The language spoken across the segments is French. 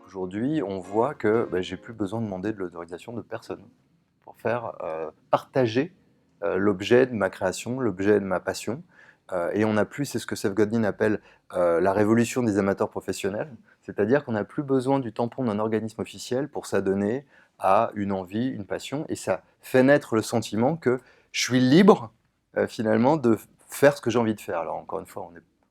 Aujourd'hui, on voit que j'ai plus besoin de demander de l'autorisation de personne pour faire partager l'objet de ma création, l'objet de ma passion. Et on n'a plus, c'est ce que Seth Godin appelle la révolution des amateurs professionnels, c'est-à-dire qu'on n'a plus besoin du tampon d'un organisme officiel pour s'adonner à une envie, une passion, et ça fait naître le sentiment que je suis libre finalement de faire ce que j'ai envie de faire. Alors encore une fois,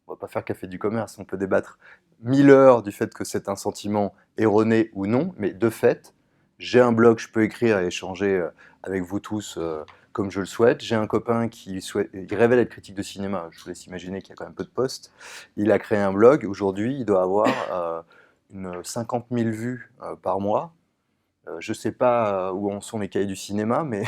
on va pas faire café du commerce, on peut débattre 1000 heures du fait que c'est un sentiment erroné ou non, mais de fait, j'ai un blog, je peux écrire et échanger avec vous tous comme je le souhaite. J'ai un copain il rêvait d'être critique de cinéma, je vous laisse imaginer qu'il y a quand même peu de postes. Il a créé un blog, aujourd'hui il doit avoir une 50 000 vues par mois. Je ne sais pas où en sont les cahiers du cinéma, mais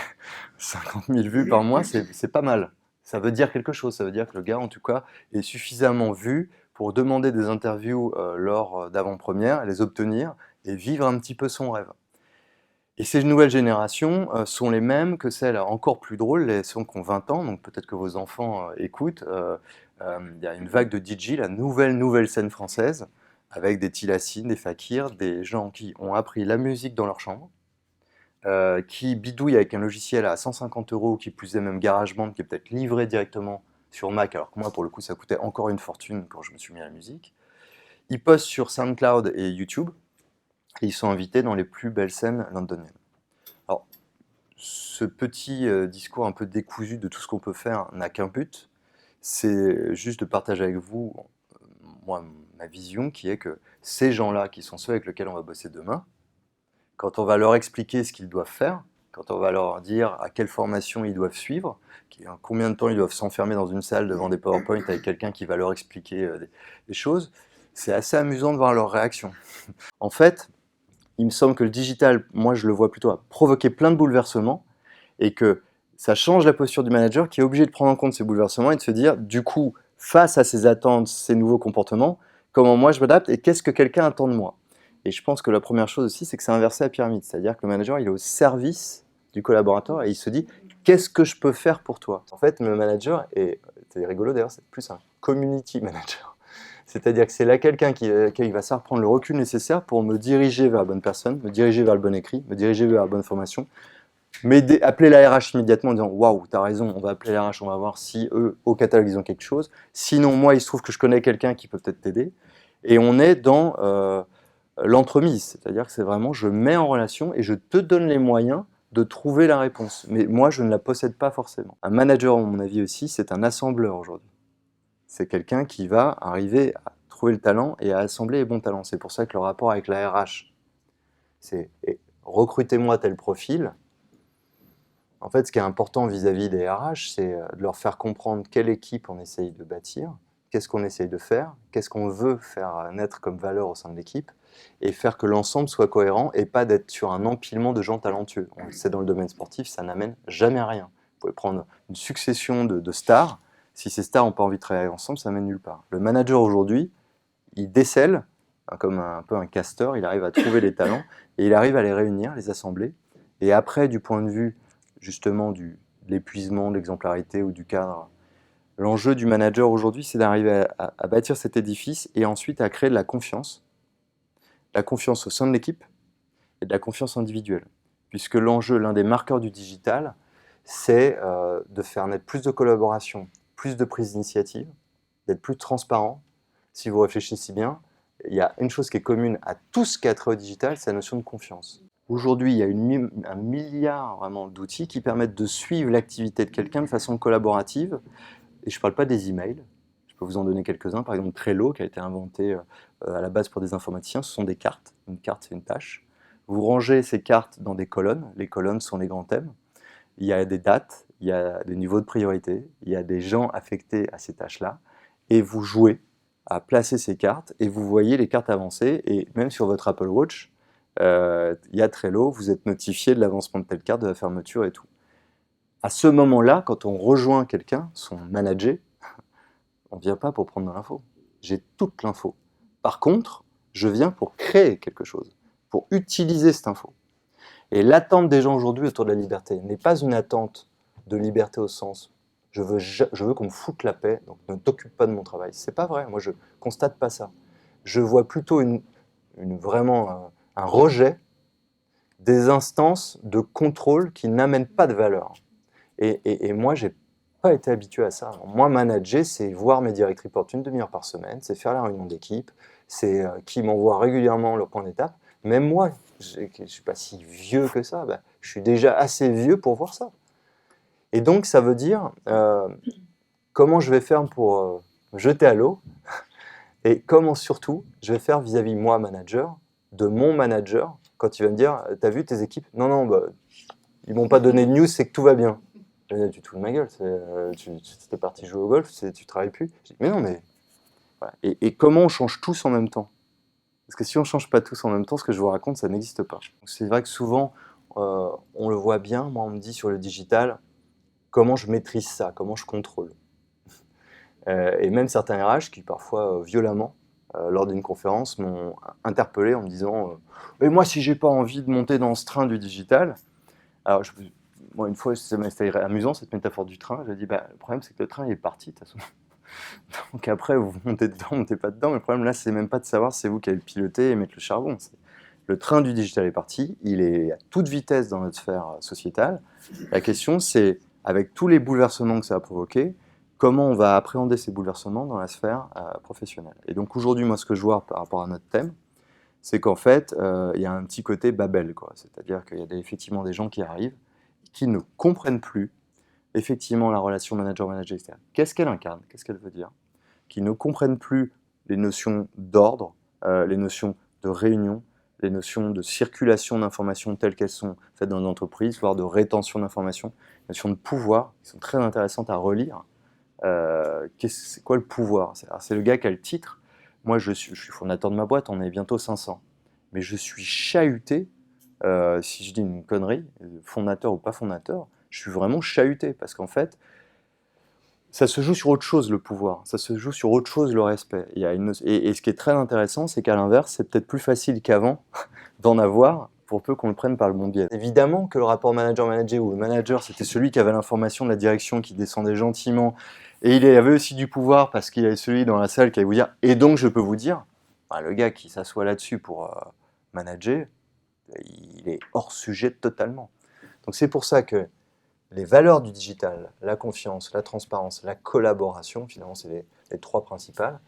50 000 vues par mois, c'est pas mal. Ça veut dire quelque chose, ça veut dire que le gars, en tout cas, est suffisamment vu pour demander des interviews lors d'avant-première, les obtenir et vivre un petit peu son rêve. Et ces nouvelles générations sont les mêmes que celles encore plus drôles, les ceux qui ont 20 ans, donc peut-être que vos enfants écoutent. Il y a une vague de DJ, la nouvelle scène française, avec des Tilassine, des Fakir, des gens qui ont appris la musique dans leur chambre, qui bidouille avec un logiciel à 150 euros, qui plus est même GarageBand, qui est peut-être livré directement sur Mac, alors que moi, pour le coup, ça coûtait encore une fortune quand je me suis mis à la musique. Ils postent sur SoundCloud et YouTube, et ils sont invités dans les plus belles scènes londoniennes. Alors, ce petit discours un peu décousu de tout ce qu'on peut faire n'a qu'un but, c'est juste de partager avec vous, moi, ma vision, qui est que ces gens-là, qui sont ceux avec lesquels on va bosser demain, quand on va leur expliquer ce qu'ils doivent faire, quand on va leur dire à quelle formation ils doivent suivre, combien de temps ils doivent s'enfermer dans une salle devant des PowerPoint avec quelqu'un qui va leur expliquer des choses, c'est assez amusant de voir leur réaction. En fait, il me semble que le digital, moi je le vois plutôt à provoquer plein de bouleversements et que ça change la posture du manager qui est obligé de prendre en compte ces bouleversements et de se dire, du coup, face à ces attentes, ces nouveaux comportements, comment moi je m'adapte et qu'est-ce que quelqu'un attend de moi. Et je pense que la première chose aussi, c'est que c'est inversé à la pyramide, c'est-à-dire que le manager, il est au service du collaborateur et il se dit, qu'est-ce que je peux faire pour toi. En fait, le manager, et c'est rigolo d'ailleurs, c'est plus un community manager. C'est-à-dire que c'est là quelqu'un qui va savoir prendre le recul nécessaire pour me diriger vers la bonne personne, me diriger vers le bon écrit, me diriger vers la bonne formation, mais appeler la RH immédiatement en disant waouh, t'as raison, on va appeler la RH, on va voir si eux, au catalogue, ils ont quelque chose. Sinon, moi, il se trouve que je connais quelqu'un qui peut peut-être t'aider. Et on est dans l'entremise, c'est-à-dire que c'est vraiment je mets en relation et je te donne les moyens de trouver la réponse. Mais moi, je ne la possède pas forcément. Un manager, à mon avis aussi, c'est un assembleur aujourd'hui. C'est quelqu'un qui va arriver à trouver le talent et à assembler les bons talents. C'est pour ça que le rapport avec la RH, c'est recrutez-moi tel profil. En fait, ce qui est important vis-à-vis des RH, c'est de leur faire comprendre quelle équipe on essaye de bâtir, qu'est-ce qu'on essaye de faire, qu'est-ce qu'on veut faire naître comme valeur au sein de l'équipe, et faire que l'ensemble soit cohérent et pas d'être sur un empilement de gens talentueux. On le sait dans le domaine sportif, ça n'amène jamais à rien. Vous pouvez prendre une succession de stars, si ces stars n'ont pas envie de travailler ensemble, ça mène nulle part. Le manager aujourd'hui, il décèle, comme un peu un castor, il arrive à trouver les talents, et il arrive à les réunir, les assembler, et après, du point de vue justement de l'épuisement, de l'exemplarité ou du cadre. L'enjeu du manager aujourd'hui, c'est d'arriver à bâtir cet édifice et ensuite à créer de la confiance au sein de l'équipe et de la confiance individuelle. Puisque l'enjeu, l'un des marqueurs du digital, c'est de faire naître plus de collaboration, plus de prise d'initiative, d'être plus transparent. Si vous réfléchissez bien, il y a une chose qui est commune à tout ce qui a trait au digital, c'est la notion de confiance. Aujourd'hui, il y a un milliard vraiment d'outils qui permettent de suivre l'activité de quelqu'un de façon collaborative. Et je ne parle pas des emails. Je peux vous en donner quelques-uns. Par exemple, Trello, qui a été inventé à la base pour des informaticiens, ce sont des cartes. Une carte, c'est une tâche. Vous rangez ces cartes dans des colonnes. Les colonnes sont les grands thèmes. Il y a des dates, il y a des niveaux de priorité, il y a des gens affectés à ces tâches-là. Et vous jouez à placer ces cartes et vous voyez les cartes avancer. Et même sur votre Apple Watch, il y a Trello, vous êtes notifié de l'avancement de telle carte, de la fermeture et tout. À ce moment-là, quand on rejoint quelqu'un, son manager, on ne vient pas pour prendre de l'info. J'ai toute l'info. Par contre, je viens pour créer quelque chose, pour utiliser cette info. Et l'attente des gens aujourd'hui autour de la liberté n'est pas une attente de liberté au sens je veux qu'on me foute la paix, donc ne t'occupe pas de mon travail. C'est pas vrai, moi je constate pas ça. Je vois plutôt vraiment un rejet des instances de contrôle qui n'amènent pas de valeur. Et moi, j'ai pas été habitué à ça. Moi, manager, c'est voir mes direct reports une demi-heure par semaine, c'est faire la réunion d'équipe, c'est qui m'envoie régulièrement leur point d'étape. Même moi, je ne suis pas si vieux que ça, ben, je suis déjà assez vieux pour voir ça. Et donc, ça veut dire comment je vais faire pour me jeter à l'eau et comment surtout je vais faire vis-à-vis moi, manager, de mon manager, quand il va me dire « T'as vu tes équipes ?» Non, non, bah, ils m'ont pas donné de news, c'est que tout va bien. Tu te fous de ma gueule, tu es parti jouer au golf, tu travailles plus. Je dis, mais non, mais... Voilà. Et comment on change tous en même temps? Parce que si on ne change pas tous en même temps, ce que je vous raconte, ça n'existe pas. C'est vrai que souvent, on le voit bien, moi on me dit sur le digital, comment je maîtrise ça, comment je contrôle. Et même certains RH qui parfois violemment, lors d'une conférence, m'ont interpellé en me disant mais moi si j'ai pas envie de monter dans ce train du digital, alors moi une fois c'était amusant cette métaphore du train, je dis bah, le problème c'est que le train il est parti de toute façon. Donc après vous montez dedans, vous montez pas dedans, mais le problème là c'est même pas de savoir si c'est vous qui allez le piloter et mettre le charbon. Le train du digital est parti, il est à toute vitesse dans notre sphère sociétale. La question c'est, avec tous les bouleversements que ça a provoqué, comment on va appréhender ces bouleversements dans la sphère professionnelle. Et donc aujourd'hui, moi, ce que je vois par rapport à notre thème, c'est qu'en fait, il y a un petit côté Babel, quoi. C'est-à-dire qu'il y a effectivement des gens qui arrivent, qui ne comprennent plus effectivement la relation manager-manager, etc. Qu'est-ce qu'elle incarne? Qu'est-ce qu'elle veut dire? Qui ne comprennent plus les notions d'ordre, les notions de réunion, les notions de circulation d'informations telles qu'elles sont faites dans une entreprise, voire de rétention d'informations, les notions de pouvoir, qui sont très intéressantes à relire. C'est quoi le pouvoir? C'est le gars qui a le titre. Moi, je suis fondateur de ma boîte, on est bientôt 500. Mais je suis chahuté, si je dis une connerie, fondateur ou pas fondateur, je suis vraiment chahuté parce qu'en fait, ça se joue sur autre chose le pouvoir, ça se joue sur autre chose le respect. Et ce qui est très intéressant, c'est qu'à l'inverse, c'est peut-être plus facile qu'avant d'en avoir pour peu qu'on le prenne par le bon biais. Évidemment que le rapport manager-manager où le manager c'était celui qui avait l'information de la direction qui descendait gentiment et il avait aussi du pouvoir parce qu'il y avait celui dans la salle qui allait vous dire et donc je peux vous dire, bah, le gars qui s'assoit là-dessus pour manager, il est hors sujet totalement. Donc c'est pour ça que les valeurs du digital, la confiance, la transparence, la collaboration, finalement c'est les trois principales.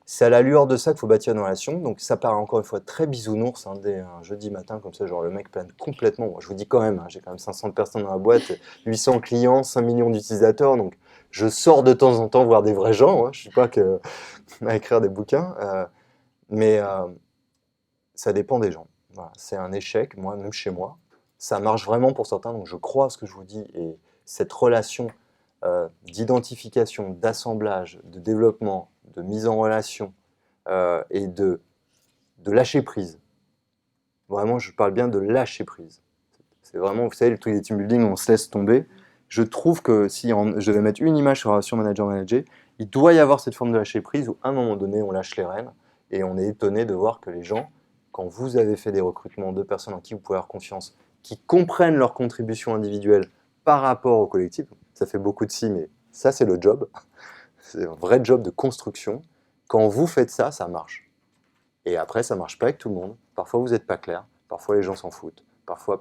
C'est à la lueur de ça qu'il faut bâtir une relation. Donc ça paraît encore une fois très bisounours, hein, dès un jeudi matin comme ça, genre le mec plane complètement. Moi, je vous dis quand même, hein, j'ai quand même 500 personnes dans la boîte, 800 clients, 5 millions d'utilisateurs. Donc je sors de temps en temps voir des vrais gens. Hein, je ne suis pas que à écrire des bouquins. Mais ça dépend des gens. Voilà, c'est un échec, moi, même chez moi. Ça marche vraiment pour certains, donc je crois à ce que je vous dis. Et cette relation d'identification, d'assemblage, de développement, de mise en relation et de lâcher prise. Vraiment, je parle bien de lâcher prise. C'est vraiment, vous savez, le truc des team building, on se laisse tomber. Je trouve que si je devais mettre une image sur la relation manager-manager, il doit y avoir cette forme de lâcher prise où à un moment donné, on lâche les rênes et on est étonné de voir que les gens, quand vous avez fait des recrutements de personnes en qui vous pouvez avoir confiance, qui comprennent leur contribution individuelle par rapport au collectif, ça fait beaucoup de si, mais ça c'est le job, c'est un vrai job de construction. Quand vous faites ça, ça marche. Et après, ça marche pas avec tout le monde. Parfois, vous n'êtes pas clair. Parfois, les gens s'en foutent. Parfois.